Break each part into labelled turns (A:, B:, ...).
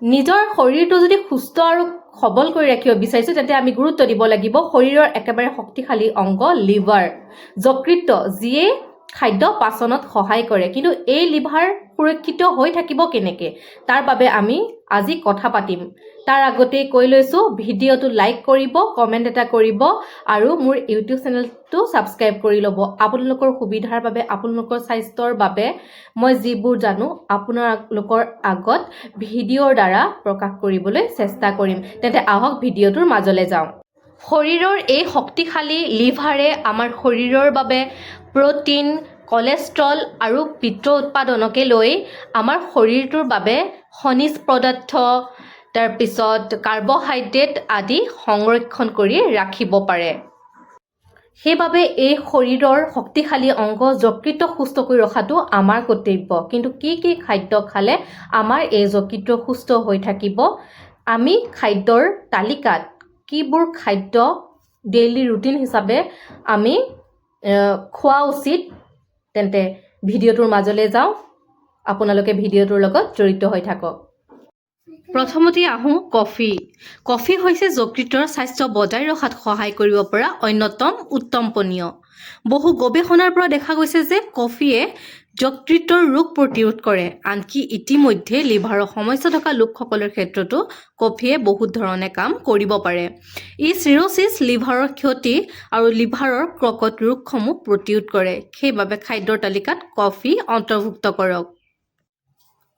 A: নিজৰ শৰীৰটো যদি সুস্থ আৰু সবল কৰি ৰাখিব বিচাৰিছোঁ তেন্তে আমি গুৰুত্ব দিব লাগিব শৰীৰৰ একেবাৰে শক্তিশালী অংগ লিভাৰ, যকৃত, যিয়ে খাদ্য পাচনত সহায় কৰে। কিন্তু এই লিভাৰ সুৰক্ষিত হৈ থাকিব কেনেকৈ, তাৰ বাবে আমি আজি কথা পাতিম। তাৰ আগতেই কৈ লৈছোঁ, ভিডিঅ'টো লাইক কৰিব, কমেণ্ট এটা কৰিব আৰু মোৰ ইউটিউব চেনেলটো ছাবস্ক্ৰাইব কৰি ল'ব। আপোনালোকৰ সুবিধাৰ বাবে, আপোনালোকৰ স্বাস্থ্যৰ বাবে মই যিবোৰ জানো আপোনালোকৰ আগত ভিডিঅ'ৰ দ্বাৰা প্ৰকাশ কৰিবলৈ চেষ্টা কৰিম। তেন্তে আহক ভিডিঅ'টোৰ মাজলৈ যাওঁ। শৰীৰৰ এই শক্তিশালী লিভাৰে আমাৰ শৰীৰৰ বাবে প্ৰ'টিন, কলেষ্ট্ৰল আৰু পিত্ত উৎপাদনকে লৈ আমাৰ শৰীৰটোৰ বাবে খনিজ পদাৰ্থ, তাৰপিছত কাৰ্বহাইড্ৰেট আদি সংৰক্ষণ কৰি ৰাখিব পাৰে। সেইবাবে এই শৰীৰৰ শক্তিশালী অংগ যকৃত সুস্থ কৰি ৰখাটো আমাৰ কৰ্তব্য। কিন্তু কি কি খাদ্য খালে আমাৰ এই যকৃত সুস্থ হৈ থাকিব, আমি খাদ্যৰ তালিকাত কিবোৰ খাদ্য ডেইলি ৰুটিন হিচাপে আমি খোৱা উচিত, তেন্তে ভিডিঅ'টোৰ মাজলৈ যাওঁ। আপোনালোকে ভিডিঅ'টোৰ লগত জড়িত হৈ থাকক। প্ৰথমতে আহোঁ কফি। কফি হৈছে যকৃতৰ স্বাস্থ্য বজাই ৰখাত সহায় কৰিব পৰা অন্যতম উত্তম পানীয়। বহু গৱেষণাৰ পৰা দেখা গৈছে যে কফিয়ে যকৃতৰ ৰোগ প্ৰতিৰোধ কৰে। আনকি ইতিমধ্যে লিভাৰৰ সমস্যা থকা লোকসকলৰ ক্ষেত্ৰতো কফিয়ে বহুত ধৰণে কাম কৰিব পাৰে। ই চিৰ'চিছ, লিভাৰৰ ক্ষতি আৰু লিভাৰৰ কৰ্কট ৰোগসমূহ প্ৰতিৰোধ কৰে। সেইবাবে খাদ্যৰ তালিকাত কফি অন্তৰ্ভুক্ত কৰক।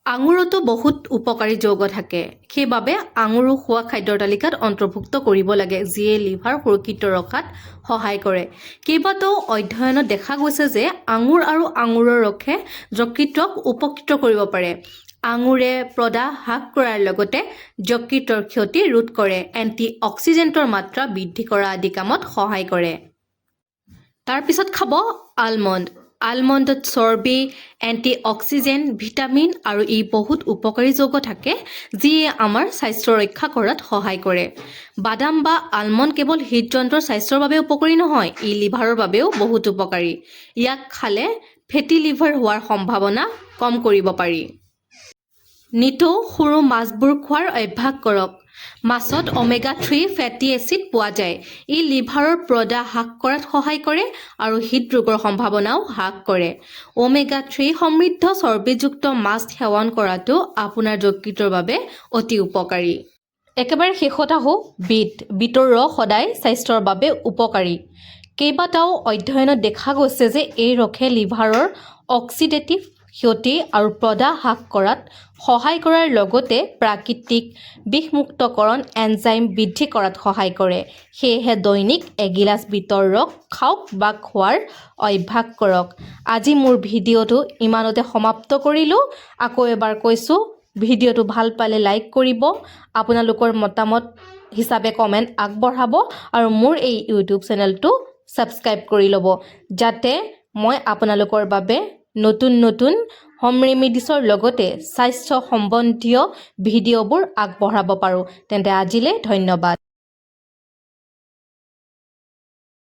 A: আঙুৰতো বহুত উপকাৰী যৌগ থাকে। সেইবাবে আঙুৰো খোৱা খাদ্যৰ তালিকাত অন্তৰ্ভুক্ত কৰিব লাগে, যিয়ে লিভাৰ সুৰক্ষিত ৰখাত সহায় কৰে। কেইবাটাও অধ্যয়নত দেখা গৈছে যে আঙুৰ আৰু আঙুৰৰ ৰসে যকৃতক উপকৃত কৰিব পাৰে। আঙুৰে প্ৰদাহ হ্ৰাস কৰাৰ লগতে যকৃতৰ ক্ষতি ৰোধ কৰে, এণ্টি অক্সিডেণ্টৰ মাত্ৰা বৃদ্ধি কৰা আদি কামত সহায় কৰে। তাৰপিছত খাব আলমণ্ড। আলমণ্ডত চৰ্বি, এণ্টি অক্সিডেণ্ট, ভিটামিন আৰু বহুত উপকাৰী যৌগ থাকে, যিয়ে আমাৰ স্বাস্থ্য ৰক্ষা কৰাত সহায় কৰে। বাদাম বা আলমণ্ড কেৱল হৃদযন্ত্ৰৰ স্বাস্থ্যৰ বাবে উপকাৰী নহয়, ই লিভাৰৰ বাবেও বহুত উপকাৰী। ইয়াক খালে ফেটি লিভাৰ হোৱাৰ সম্ভাৱনা কম কৰিব পাৰি। নিতৌ সৰু মাছবোৰ খোৱাৰ অভ্যাস কৰক। মাছত omega-3 ফেটি এচিড পোৱা যায়। ই লিভাৰৰ প্ৰদাহ হ্ৰাস কৰাত সহায় কৰে আৰু হৃদৰোগৰ সম্ভাৱনাও হ্ৰাস কৰে। omega-3 সমৃদ্ধ চৰ্বিযুক্ত মাছ সেৱন কৰাটো আপোনাৰ যকৃতৰ বাবে অতি উপকাৰী। একেবাৰে শেষত আহোঁ বিট। বিটৰ ৰস সদায় স্বাস্থ্যৰ বাবে উপকাৰী। কেইবাটাও অধ্যয়নত দেখা গৈছে যে এই ৰসে লিভাৰৰ অক্সিডেটিভ ক্ষতি আৰু প্ৰদাহ হ্ৰাস কৰাত সহায় কৰাৰ লগতে প্ৰাকৃতিক বিষমুক্তকৰণ এনজাইম বৃদ্ধি কৰাত সহায় কৰে। সেয়েহে দৈনিক এগিলাচ বিটৰ ৰস খাওক বা খোৱাৰ অভ্যাস কৰক। আজি মোৰ ভিডিঅ'টো ইমানতে সমাপ্ত কৰিলোঁ। আকৌ এবাৰ কৈছোঁ, ভিডিঅ'টো ভাল পালে লাইক কৰিব, আপোনালোকৰ মতামত হিচাপে কমেণ্ট আগবঢ়াব আৰু মোৰ এই ইউটিউব চেনেলটো ছাবস্ক্ৰাইব কৰি ল'ব, যাতে মই আপোনালোকৰ বাবে নতুন নতুন হোম ৰেমিডিছৰ লগতে স্বাস্থ্য সম্বন্ধীয় ভিডিঅ'বোৰ আগবঢ়াব পাৰোঁ। তেন্তে আজিলৈ ধন্যবাদ।